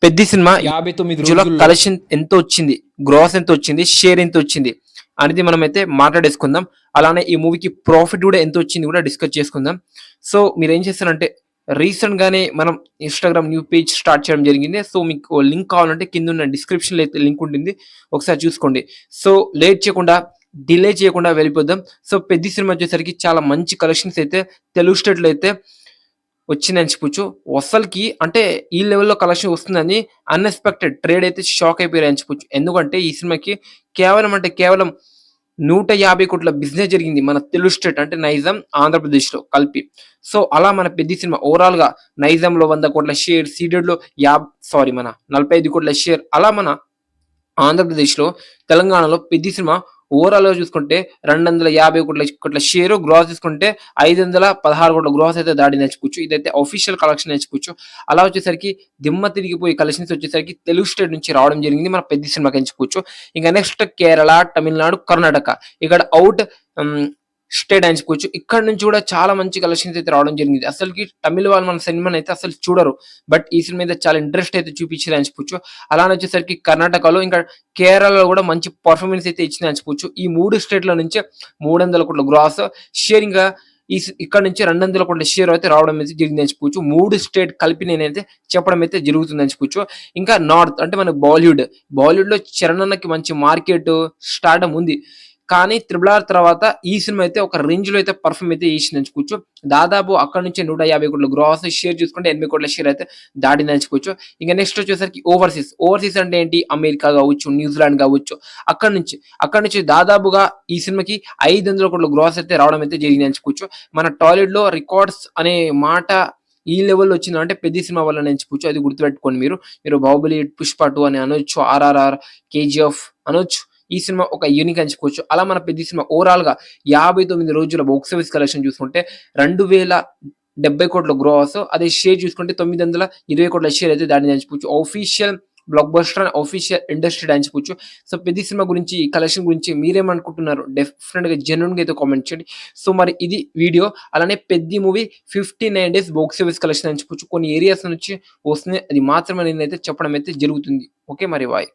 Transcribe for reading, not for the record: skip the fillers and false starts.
Peddi cinema 59 రోజుల రోజుల్లో collection ఎంత వచ్చింది, గ్రాస్ ఎంత వచ్చింది, షేర్ ఎంత వచ్చింది అనేది మనమైతే మాట్లాడేసుకుందాం. అలానే ఈ మూవీకి ప్రాఫిట్ కూడా ఎంత వచ్చింది కూడా డిస్కస్ చేసుకుందాం. సో మీరేం చేస్తారంటే రీసెంట్ గానే మనం ఇన్స్టాగ్రామ్ న్యూ పేజ్ స్టార్ట్ చేయడం జరిగింది. సో మీకు లింక్ కావాలంటే కింద ఉన్న డిస్క్రిప్షన్ లో అయితే లింక్ ఉంటుంది, ఒకసారి చూసుకోండి. సో లేట్ చేయకుండా డిలే చేయకుండా వెళ్ళిపోదాం. సో పెద్ద సినిమా వచ్చేసరికి చాలా మంచి కలెక్షన్స్ అయితే తెలుగు స్టేట్ లో అయితే వచ్చిందని చెప్పొచ్చు. అసలుకి అంటే ఈ లెవెల్‌లో కలెక్షన్ వస్తుందని అన్‌ఎక్స్‌పెక్టెడ్ ట్రేడ్ అయితే షాక్ అయిపోయారని చెప్పొచ్చు. ఎందుకంటే ఈ సినిమాకి కేవలం అంటే కేవలం 150,00,00,000 బిజినెస్ జరిగింది మన తెలుగు స్టేట్ అంటే నైజాం, ఆంధ్రప్రదేశ్‌లో కలిపి. సో అలా మన పెద్ద సినిమా ఓవరాల్‌గా నైజాంలో 100,00,00,000 షేర్, సీడెడ్‌లో మన 45,00,00,000 షేర్ అలా మన ఆంధ్రప్రదేశ్‌లో, తెలంగాణలో పెద్ద సినిమా ఓవరాల్‌గా చూసుకుంటే 250,00,00,000 షేరు, గ్రాస్ చూసుకుంటే 516,00,00,000 గ్రాస్ అయితే దాటిందని చెప్పుకోవచ్చు. ఇదైతే ఆఫీషియల్ కలెక్షన్ అని చెప్పుకోవచ్చు. అలా వచ్చేసరికి దిమ్మ తిరిగిపోయి కలెక్షన్స్ వచ్చేసరికి తెలుగు స్టేట్ నుంచి రావడం జరిగింది మన పెద్ద సినిమాకి అని చెప్పుకోవచ్చు. ఇంకా నెక్స్ట్ కేరళ, తమిళనాడు, కర్ణాటక ఇక్కడ అవుట్ స్టేట్ అని చెప్పుకోవచ్చు. ఇక్కడ నుంచి కూడా చాలా మంచి కలెక్షన్స్ అయితే రావడం జరిగింది. అసలుకి తమిళ వాళ్ళు మన సినిమాని అయితే అసలు చూడరు. బట్ ఈ సినిమా అయితే చాలా ఇంట్రెస్ట్ అయితే చూపించారు అని చెప్పొచ్చు. అలానే వచ్చేసరికి కర్ణాటకలో ఇంకా కేరళలో కూడా మంచి పర్ఫార్మెన్స్ అయితే ఇచ్చింది అని చెప్పొచ్చు. ఈ 3 స్టేట్ల నుంచి 300,00,00,000 గ్రాస్ షేర్, ఇంకా ఇక్కడ నుంచి 200,00,00,000 షేర్ అయితే రావడం అయితే జరిగింది అని చెప్పుకోవచ్చు. 3 స్టేట్ కలిపి నేనైతే చెప్పడం అయితే జరుగుతుంది అని చెప్పుకోవచ్చు. ఇంకా నార్త్ అంటే మన బాలీవుడ్ లో చరణ్ అన్నకి మంచి మార్కెట్ స్టార్డమ్ ఉంది. కానీ 'త్రిబుల్ ఆర్' తర్వాత ఈ సినిమా అయితే ఒక రేంజ్ లో అయితే పర్ఫార్మ్ అయితే చేసిందని చెప్పుకోవచ్చు. దాదాపు అక్కడ నుంచి 150,00,00,000 గ్రాస్ షేర్ చూసుకుంటే 8,00,00,000 షేర్ అయితే దాటిందని చెప్పుకోవచ్చు. ఇంకా నెక్స్ట్ వచ్చేసరికి ఓవర్సీస్ అంటే ఏంటి, అమెరికా కావచ్చు, న్యూజిలాండ్ కావచ్చు, అక్కడ నుంచి దాదాపుగా ఈ సినిమాకి 500,00,00,000 గ్రాస్ అయితే రావడం అయితే జరిగిందని చెప్పుకోవచ్చు. మన టాలీవుడ్ లో రికార్డ్స్ అనే మాట ఈ లెవెల్లో వచ్చిందంటే పెద్ద సినిమా వల్ల నేను చెప్పుకోవచ్చు. అది గుర్తుపెట్టుకోండి. మీరు 'బాహుబలి', 'పుష్ప 2' అని అనొచ్చు, 'ఆర్ఆర్ఆర్', 'కేజీఎఫ్' అనొచ్చు. ఈ సినిమా ఒక యూనిక్ అని చెప్పుకోవచ్చు. అలా మన పెద్ద సినిమా ఓవరాల్ గా 59 రోజుల బాక్స్ ఆఫీస్ కలెక్షన్ చూసుకుంటే 2,070,00,00,000 గ్రాస్, అదే షేర్ చూసుకుంటే 920,00,00,000 షేర్ అయితే దాటిందని చెప్పుకోవచ్చు. Official block buster, official industry అని చెప్పుకోవచ్చు. సో పెద్ద సినిమా గురించి, ఈ కలెక్షన్ గురించి మీరేమనుకుంటున్నారు? డెఫినెట్ గా జెన్యూన్ గా అయితే కామెంట్ చేయండి. సో మరి ఇది వీడియో. అలానే పెద్ద movie 59 days box office collection అని చెప్పుకోవచ్చు. కొన్ని ఏరియాస్ నుంచి వస్తుంది, అది మాత్రమే నేనైతే చెప్పడం అయితే జరుగుతుంది. ఓకే మరి బాయ్.